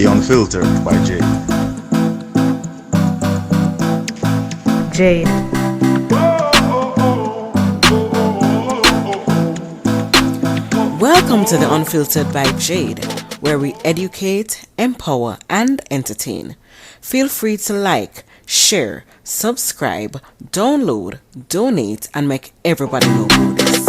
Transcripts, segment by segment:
The Unfiltered by Jade. Jade. Welcome to The Unfiltered by Jade, where we educate, empower, and entertain. Feel free to like, share, subscribe, download, donate, and make everybody know about this.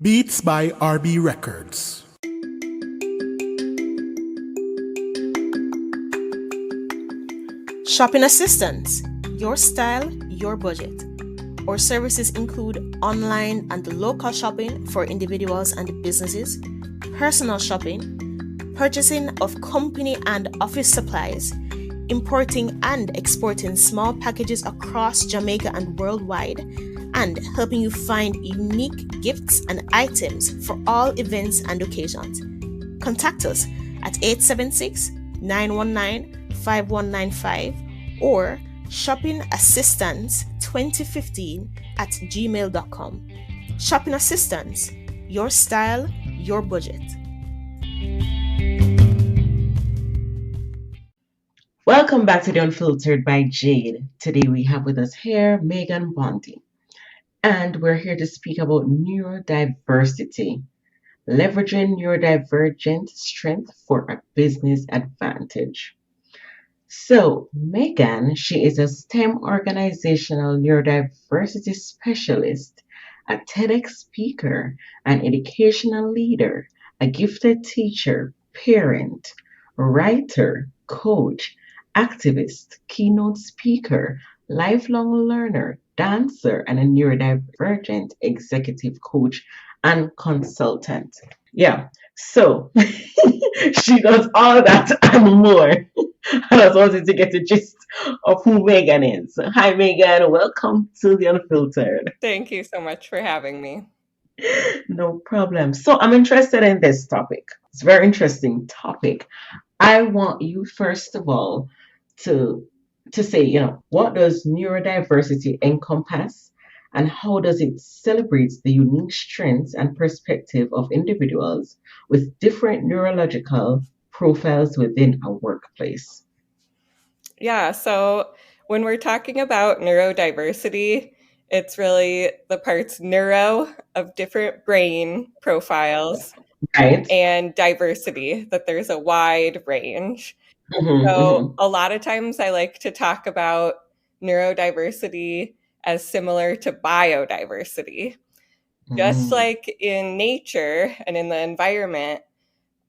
Beats by RB Records. Shopping assistance, your style, your budget. Our services include online and local shopping for individuals and businesses, personal shopping, purchasing of company and office supplies, importing and exporting small packages across Jamaica and worldwide, and helping you find unique gifts and items for all events and occasions. Contact us at 876-919-5195 or shoppingassistance2015@gmail.com. Shopping Assistance, your style, your budget. Welcome back to The Unfiltered by Jade. Today we have with us here Meghan Bonde. And we're here to speak about neurodiversity, leveraging neurodivergent strength for a business advantage. So, Meghan, she is a STEM organizational neurodiversity specialist, a TEDx speaker, an educational leader, a gifted teacher, parent, writer, coach, activist, keynote speaker, lifelong learner, dancer, and a neurodivergent executive coach and consultant. Yeah, so she does all that and more. I just wanted to get the gist of who Meghan is. Hi, Meghan. Welcome to The Unfiltered. Thank you so much for having me. No problem. So I'm interested in this topic. It's a very interesting topic. I want you, first of all, to say, what does neurodiversity encompass and how does it celebrate the unique strengths and perspective of individuals with different neurological profiles within a workplace? Yeah, so when we're talking about neurodiversity, it's really the parts neuro of different brain profiles, right, and diversity, that there's a wide range. A lot of times I like to talk about neurodiversity as similar to biodiversity. Just like in nature and in the environment,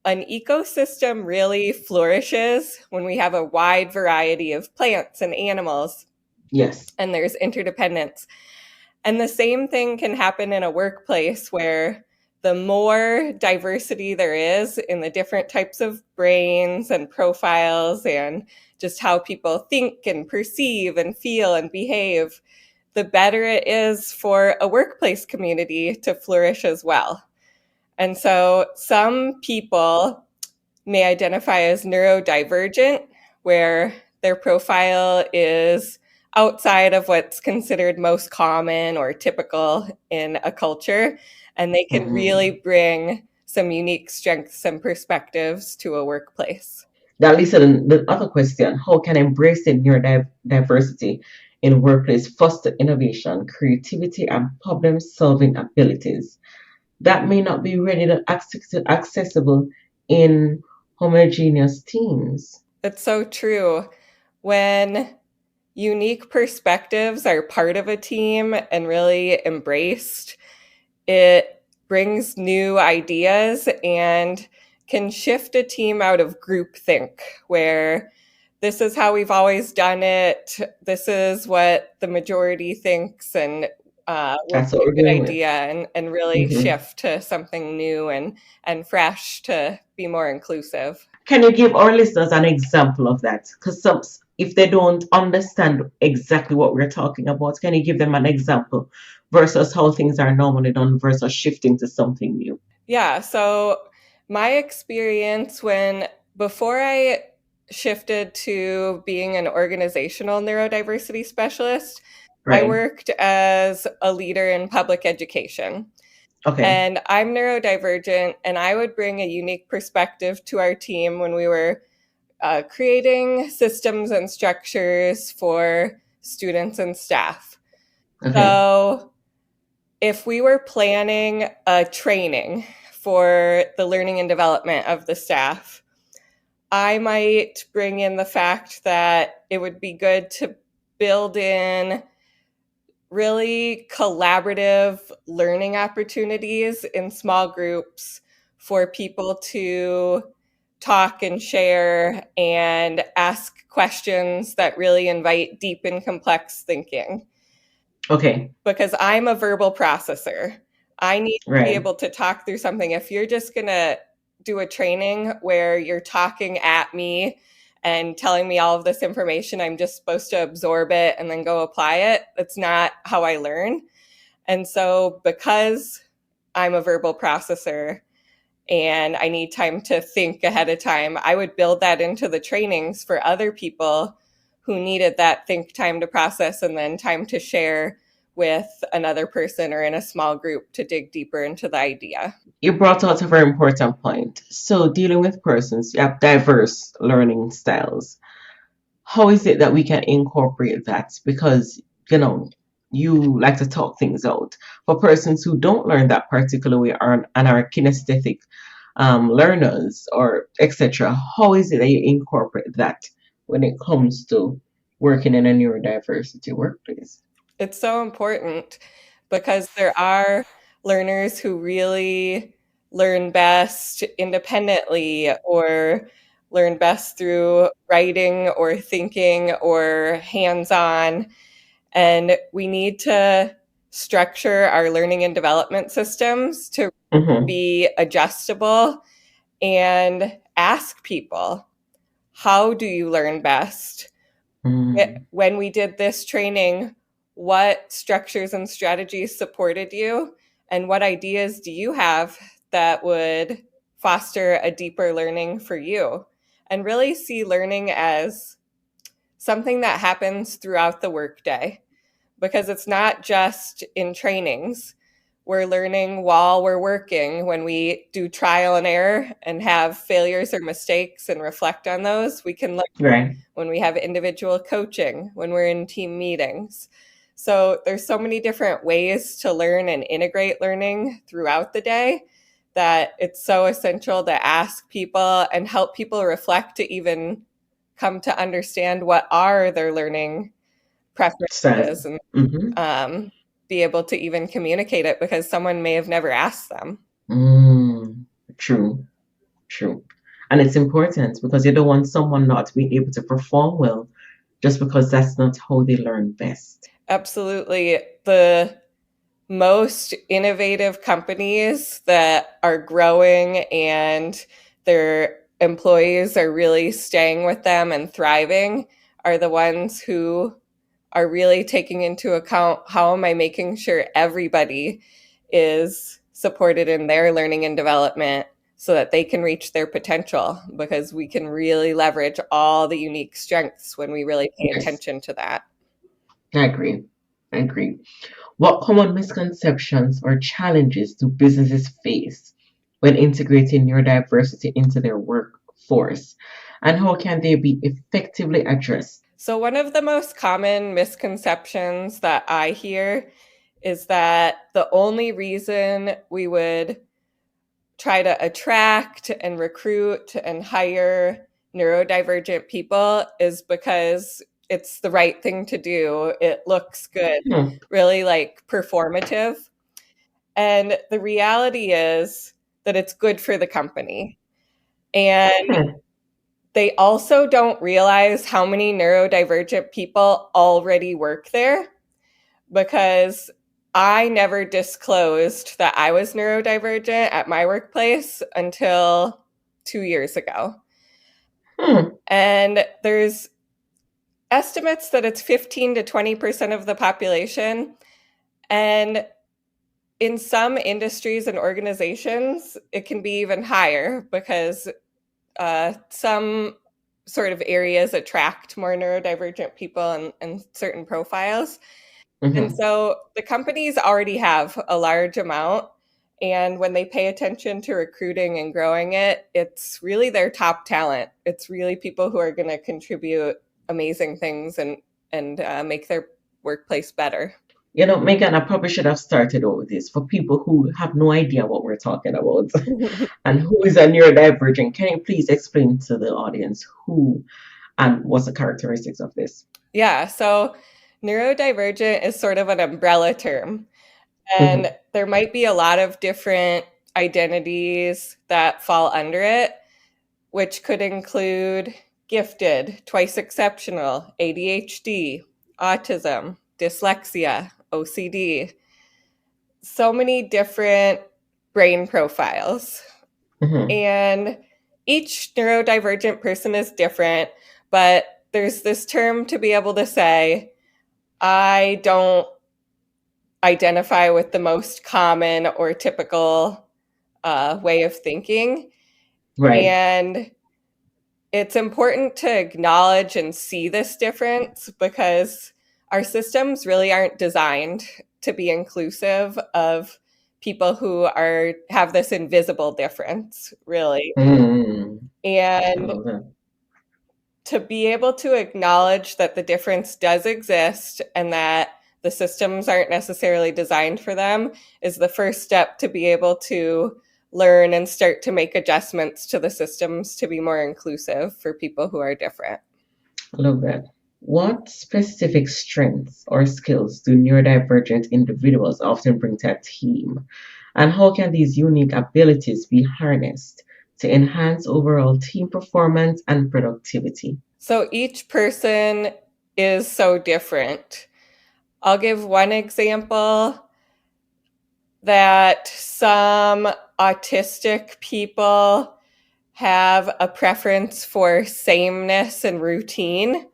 an ecosystem really flourishes when we have a wide variety of plants and animals. Yes. And there's interdependence. And the same thing can happen in a workplace where the more diversity there is in the different types of brains and profiles and just how people think and perceive and feel and behave, the better it is for a workplace community to flourish as well. And so some people may identify as neurodivergent, where their profile is outside of what's considered most common or typical in a culture. And they can really bring some unique strengths and perspectives to a workplace. That leads to the other question: how can embracing neurodiversity in workplace foster innovation, creativity, and problem-solving abilities that may not be readily accessible in homogeneous teams? It's so true. When unique perspectives are part of a team and really embraced, it brings new ideas and can shift a team out of groupthink, where this is how we've always done it, this is what the majority thinks, and what's a good idea, and really shift to something new and fresh to be more inclusive. Can you give our listeners an example of that? Because if they don't understand exactly what we're talking about, can you give them an example versus how things are normally done versus shifting to something new? Yeah, so my experience before I shifted to being an organizational neurodiversity specialist, I Right. worked as a leader in public education. Okay. And I'm neurodivergent, and I would bring a unique perspective to our team when we were creating systems and structures for students and staff. Okay. So if we were planning a training for the learning and development of the staff, I might bring in the fact that it would be good to build in really collaborative learning opportunities in small groups for people to talk and share and ask questions that really invite deep and complex thinking. Okay. Because I'm a verbal processor. I need to be Right. able to talk through something. If you're just going to do a training where you're talking at me and telling me all of this information, I'm just supposed to absorb it and then go apply it. That's not how I learn. And so because I'm a verbal processor and I need time to think ahead of time, I would build that into the trainings for other people who needed that think time to process and then time to share with another person or in a small group to dig deeper into the idea. You brought out a very important point. So, dealing with persons, you have diverse learning styles. How is it that we can incorporate that? Because, you like to talk things out. For persons who don't learn that particular way and are kinesthetic learners or etc., how is it that you incorporate that when it comes to working in a neurodiversity workplace? It's so important because there are learners who really learn best independently or learn best through writing or thinking or hands-on. And we need to structure our learning and development systems to Mm-hmm. be adjustable and ask people, how do you learn best? Mm. When we did this training, what structures and strategies supported you? And what ideas do you have that would foster a deeper learning for you? And really see learning as something that happens throughout the workday, because it's not just in trainings. We're learning while we're working. When we do trial and error and have failures or mistakes and reflect on those, we can learn. Right. When we have individual coaching, when we're in team meetings. So there's so many different ways to learn and integrate learning throughout the day that it's so essential to ask people and help people reflect to even come to understand what are their learning preferences and Mm-hmm. be able to even communicate it because someone may have never asked them. True. True. And it's important because you don't want someone not being able to perform well just because that's not how they learn best. Absolutely. The most innovative companies that are growing and their employees are really staying with them and thriving are the ones who are really taking into account, how am I making sure everybody is supported in their learning and development so that they can reach their potential, because we can really leverage all the unique strengths when we really pay Yes, attention to that. I agree. I agree. What common misconceptions or challenges do businesses face when integrating neurodiversity into their workforce? And how can they be effectively addressed? So one of the most common misconceptions that I hear is that the only reason we would try to attract and recruit and hire neurodivergent people is because it's the right thing to do. It looks good, Hmm. really like performative. And the reality is that it's good for the company. And Hmm. they also don't realize how many neurodivergent people already work there, because I never disclosed that I was neurodivergent at my workplace until 2 years ago. Hmm. And there's estimates that it's 15 to 20% of the population. And in some industries and organizations, it can be even higher because some sort of areas attract more neurodivergent people and certain profiles. Mm-hmm. And so the companies already have a large amount. And when they pay attention to recruiting and growing it, it's really their top talent. It's really people who are going to contribute amazing things and make their workplace better. Meghan, I probably should have started out with this for people who have no idea what we're talking about and who is a neurodivergent. Can you please explain to the audience who and what's the characteristics of this? Yeah, so neurodivergent is sort of an umbrella term. And there might be a lot of different identities that fall under it, which could include gifted, twice exceptional, ADHD, autism, dyslexia, OCD. So many different brain profiles. And each neurodivergent person is different, but there's this term to be able to say, I don't identify with the most common or typical way of thinking. Right. And it's important to acknowledge and see this difference because our systems really aren't designed to be inclusive of people who have this invisible difference, really. And to be able to acknowledge that the difference does exist and that the systems aren't necessarily designed for them is the first step to be able to learn and start to make adjustments to the systems to be more inclusive for people who are different. I love that. What specific strengths or skills do neurodivergent individuals often bring to a team? And how can these unique abilities be harnessed to enhance overall team performance and productivity? So each person is so different. I'll give one example that some autistic people have a preference for sameness and routine.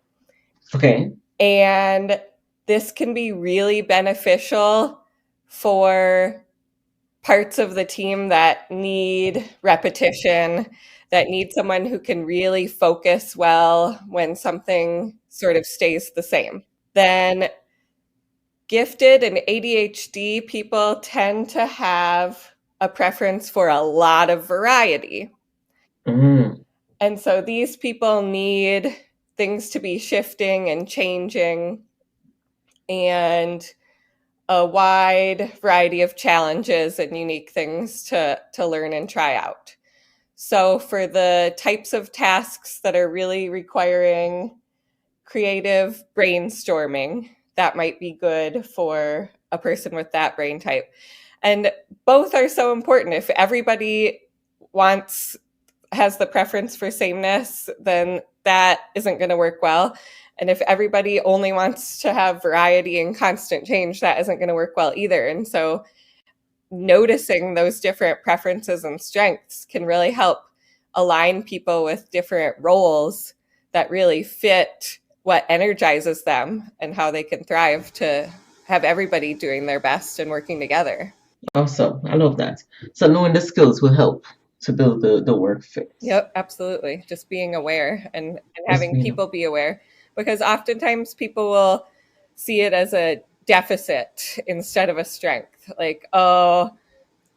Okay. And this can be really beneficial for parts of the team that need repetition, that need someone who can really focus well when something sort of stays the same. Then gifted and ADHD people tend to have a preference for a lot of variety. And so these people need things to be shifting and changing and a wide variety of challenges and unique things to learn and try out. So for the types of tasks that are really requiring creative brainstorming, that might be good for a person with that brain type. And both are so important. If everybody has the preference for sameness, then that isn't going to work well. And if everybody only wants to have variety and constant change, that isn't going to work well either. And so noticing those different preferences and strengths can really help align people with different roles that really fit what energizes them and how they can thrive to have everybody doing their best and working together. Awesome. I love that. So knowing the skills will help to build the work fit. Yep, absolutely. Just being aware and having people be aware, because oftentimes people will see it as a deficit instead of a strength. Like, oh,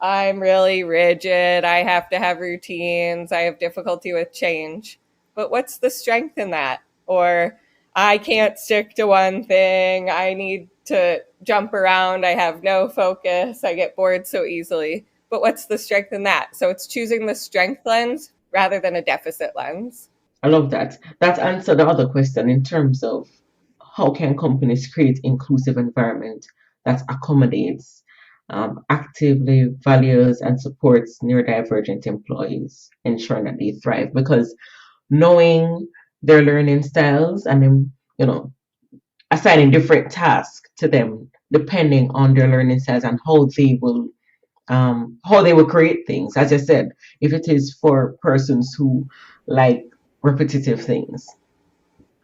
I'm really rigid. I have to have routines. I have difficulty with change. But what's the strength in that? Or I can't stick to one thing. I need to jump around. I have no focus. I get bored so easily. But what's the strength in that? So it's choosing the strength lens rather than a deficit lens. I love that. That answered the other question in terms of how can companies create inclusive environment that accommodates, actively values and supports neurodivergent employees, ensuring that they thrive. Because knowing their learning styles and then, assigning different tasks to them depending on their learning styles and how they will create things. As I said, if it is for persons who like repetitive things,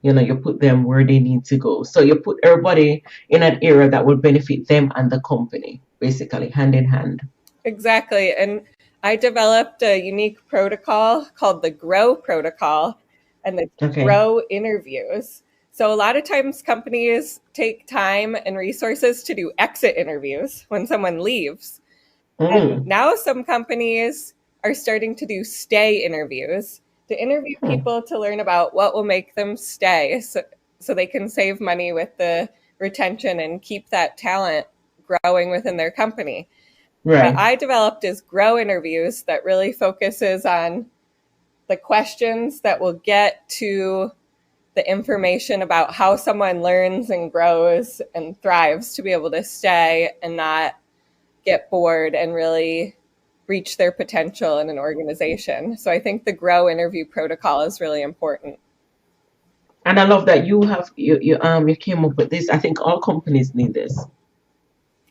you put them where they need to go. So you put everybody in an area that will benefit them and the company, basically hand in hand. Exactly. And I developed a unique protocol called the GROW protocol. and the Okay. grow interviews. So a lot of times companies take time and resources to do exit interviews when someone leaves. And now some companies are starting to do stay interviews, to interview people to learn about what will make them stay, so they can save money with the retention and keep that talent growing within their company. Right. What I developed is grow interviews that really focuses on the questions that will get to the information about how someone learns and grows and thrives to be able to stay and not get bored and really reach their potential in an organization. So I think the grow interview protocol is really important. And I love that you came up with this. I think all companies need this.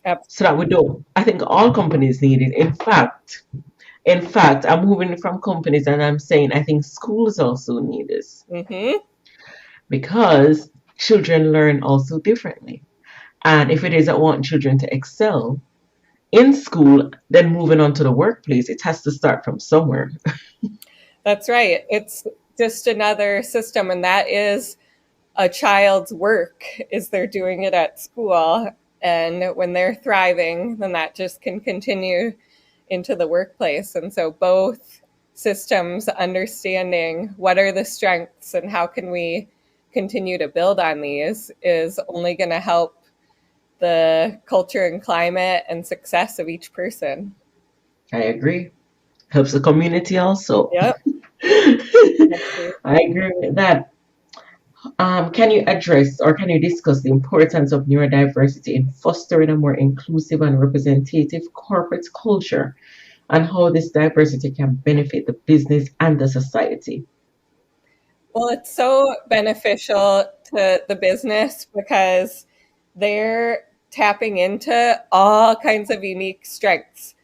Absolutely. So that we don't. I think all companies need it. In fact, I'm moving from companies and I'm saying I think schools also need this because children learn also differently. And if it is that want children to excel in school, then moving on to the workplace, it has to start from somewhere. That's right. It's just another system, and that is a child's work, is they're doing it at school. And when they're thriving, then that just can continue into the workplace. And so both systems understanding what are the strengths and how can we continue to build on these is only going to help the culture and climate and success of each person. I agree. Helps the community also. Yep. I agree with that. Can you address or can you discuss the importance of neurodiversity in fostering a more inclusive and representative corporate culture and how this diversity can benefit the business and the society? Well, it's so beneficial to the business because they're tapping into all kinds of unique strengths.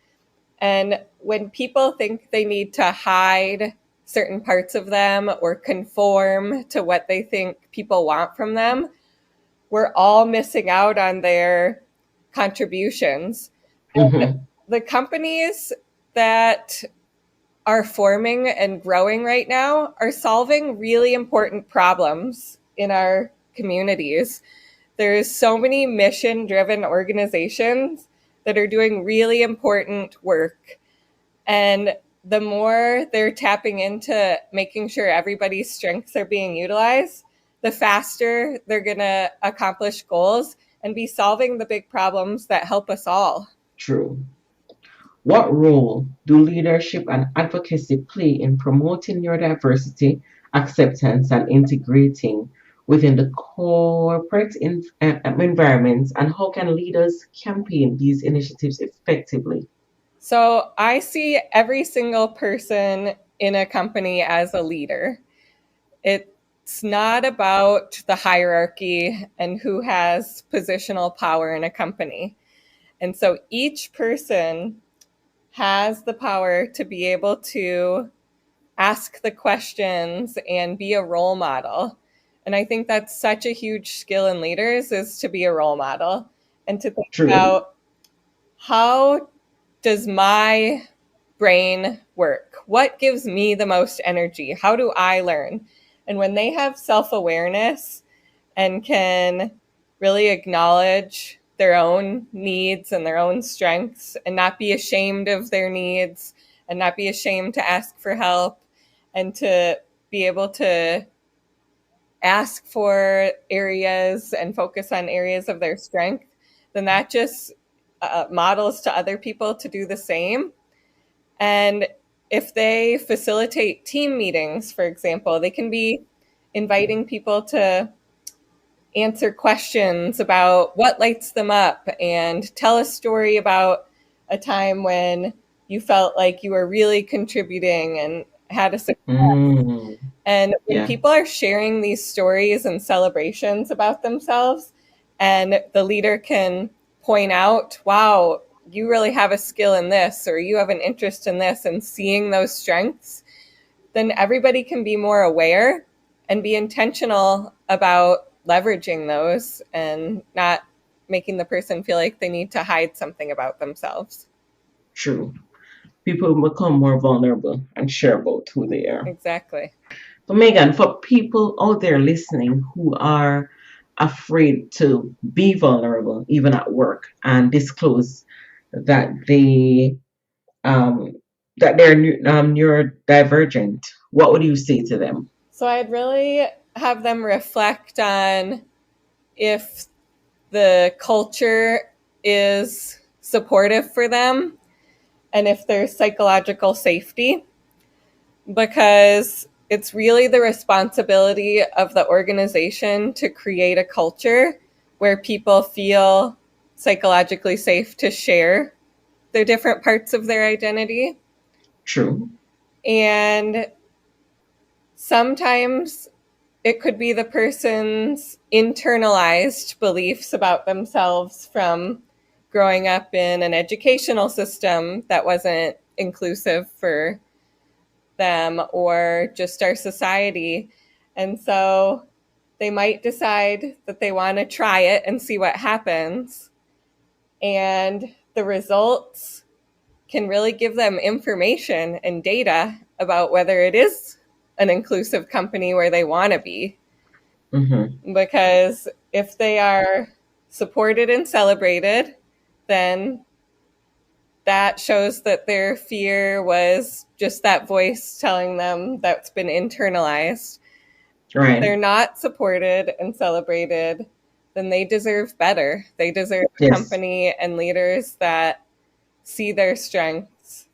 And when people think they need to hide certain parts of them or conform to what they think people want from them, we're all missing out on their contributions. The companies that are forming and growing right now are solving really important problems in our communities. There's so many mission-driven organizations that are doing really important work. And the more they're tapping into making sure everybody's strengths are being utilized, the faster they're going to accomplish goals and be solving the big problems that help us all. True. What role do leadership and advocacy play in promoting neurodiversity, acceptance, and integrating within the corporate environments, and how can leaders campaign these initiatives effectively? So I see every single person in a company as a leader. It's not about the hierarchy and who has positional power in a company. And so each person has the power to be able to ask the questions and be a role model. And I think that's such a huge skill in leaders, is to be a role model and to think about, how does my brain work? What gives me the most energy? How do I learn? And when they have self-awareness and can really acknowledge their own needs and their own strengths and not be ashamed of their needs and not be ashamed to ask for help and to be able to ask for areas and focus on areas of their strength, then that just models to other people to do the same. And if they facilitate team meetings, for example, they can be inviting people to answer questions about what lights them up and tell a story about a time when you felt like you were really contributing and had a success. And when people are sharing these stories and celebrations about themselves, and the leader can point out, wow, you really have a skill in this, or you have an interest in this, and seeing those strengths, then everybody can be more aware and be intentional about leveraging those and not making the person feel like they need to hide something about themselves. True. People become more vulnerable and share about who they are. Exactly. So, Megan, for people out there listening who are afraid to be vulnerable, even at work, and disclose that um, they're neurodivergent, what would you say to them? So I'd really have them reflect on if the culture is supportive for them and if there's psychological safety, because it's really the responsibility of the organization to create a culture where people feel psychologically safe to share the different parts of their identity. True. And sometimes it could be the person's internalized beliefs about themselves from growing up in an educational system that wasn't inclusive for them, or just our society. And so they might decide that they want to try it and see what happens. And the results can really give them information and data about whether it is an inclusive company where they want to be. Mm-hmm. Because if they are supported and celebrated, then that shows that their fear was just that voice telling them that's been internalized. Right. If they're not supported and celebrated, then they deserve better. They deserve a company and leaders that see their strengths.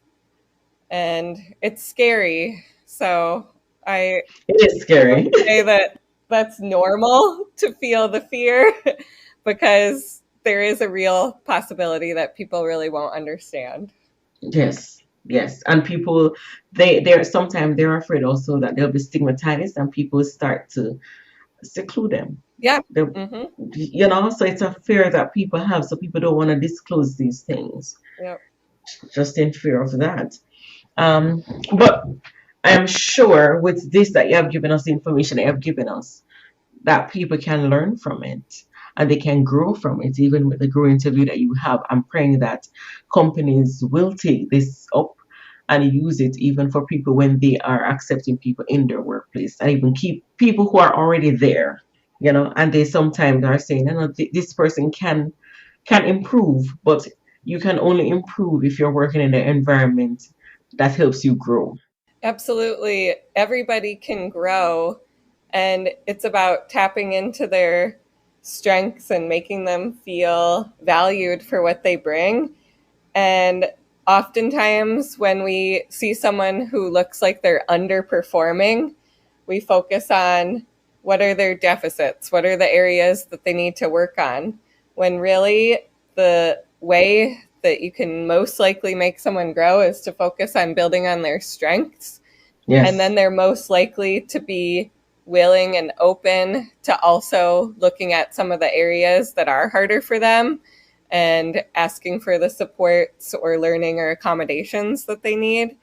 And it's scary. So it is scary. Say that that's normal to feel the fear, because there is a real possibility that people really won't understand. Yes, yes. And people, they're sometimes they're afraid also that they'll be stigmatized and people start to seclude them. Yeah. So it's a fear that people have. So people don't want to disclose these things. Yep. Just in fear of that. But I'm sure with this that you have given us, the information that you have given us, that people can learn from it and they can grow from it. Even with the Grow interview that you have, I'm praying that companies will take this up and use it even for people when they are accepting people in their workplace, and even keep people who are already there, and they sometimes are saying, this person can improve, but you can only improve if you're working in an environment that helps you grow. Absolutely. Everybody can grow, and it's about tapping into their strengths and making them feel valued for what they bring. And oftentimes when we see someone who looks like they're underperforming, we focus on what are their deficits, what are the areas that they need to work on, when really the way that you can most likely make someone grow is to focus on building on their strengths. Yes. And then they're most likely to be willing and open to also looking at some of the areas that are harder for them and asking for the supports or learning or accommodations that they need.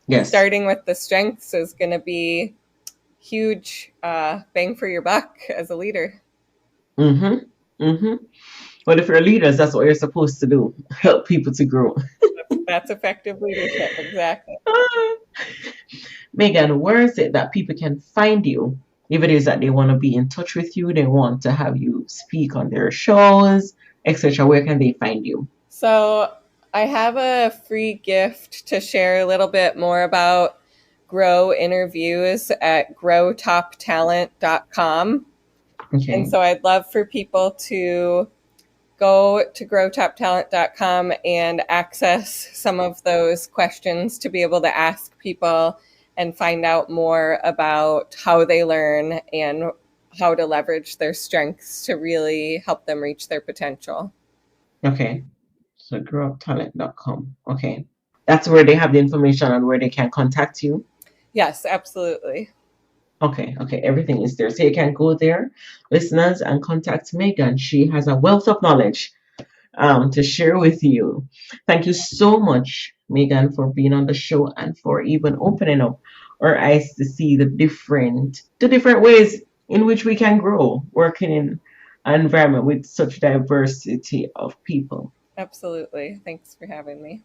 Yes. Starting with the strengths is going to be huge bang for your buck as a leader. Well, if you're leaders, that's what you're supposed to do. Help people to grow. That's effective leadership, exactly. Meghan, where is it that people can find you? If it is that they want to be in touch with you, they want to have you speak on their shows, etc., where can they find you? So I have a free gift to share a little bit more about Grow interviews at growtoptalent.com. Okay. And so I'd love for people to go to growtoptalent.com and access some of those questions to be able to ask people and find out more about how they learn and how to leverage their strengths to really help them reach their potential. Okay. So growtoptalent.com. Okay. That's where they have the information on where they can contact you? Yes, absolutely. Okay. Everything is there. So you can go there, listeners, and contact Meghan. She has a wealth of knowledge to share with you. Thank you so much, Meghan, for being on the show and for even opening up our eyes to see the different ways in which we can grow working in an environment with such diversity of people. Absolutely. Thanks for having me.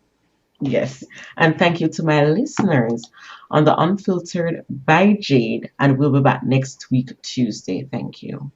Yes. And thank you to my listeners on the Unfiltered by Jade. And we'll be back next week, Tuesday. Thank you.